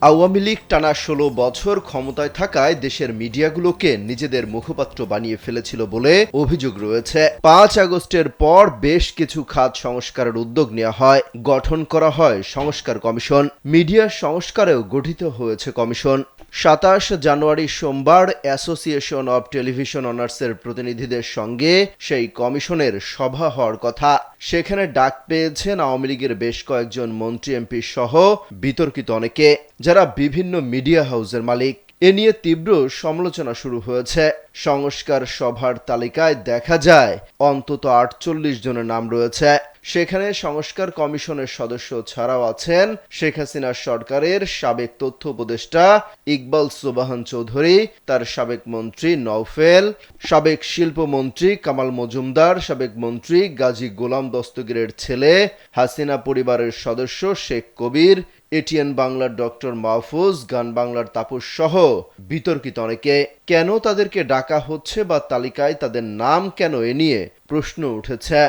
আওয়ামী লীগ টানা ১৬ বছর ক্ষমতায় থাকায় দেশের মিডিয়াগুলোকে নিজেদের মুখপাত্র বানিয়ে ফেলেছিল বলে অভিযোগ রয়েছে। ৫ আগস্টের পর বেশ কিছু খাত সংস্কারের উদ্যোগ নেওয়া হয়, গঠন করা হয় সংস্কার কমিশন। মিডিয়া সংস্কারেও গঠিত হয়েছে কমিশন। ২৭ জানুয়ারি সোমবার অ্যাসোসিয়েশন অব টেলিভিশন অনার্সের প্রতিনিধিদের সঙ্গে সেই কমিশনের সভা হওয়ার কথা। সেখানে ডাক পেয়েছেন আওয়ামী লীগের বেশ কয়েকজন মন্ত্রী এমপি সহ বিতর্কিত অনেকে, যারা বিভিন্ন মিডিয়া হাউসের মালিক। এ নিয়ে তীব্র সমালোচনা শুরু হয়েছে। সংস্কার সভার তালিকায় দেখা যায় অন্তত ৪৮ জনের নাম রয়েছে। সেখানে সংস্কার কমিশনের সদস্য ছাড়াও আছেন শেখ হাসিনার সরকারের সাবেক তথ্য উপদেষ্টা ইকবাল সোবহান চৌধুরী, তার সাবেক মন্ত্রী নওফেল, সাবেক শিল্পমন্ত্রী কামাল মজুমদার, সাবেক মন্ত্রী গাজী গোলাম দস্তগীরের ছেলে, হাসিনা পরিবারের সদস্য শেখ কবির, এটিএন বাংলার ডক্টর মাহফুজ, গান বাংলার তাপস সহ বিতর্কিত অনেকে। কেন তাদেরকে ডাকা হচ্ছে বা তালিকায় তাদের নাম কেন, এ নিয়ে প্রশ্ন উঠেছে।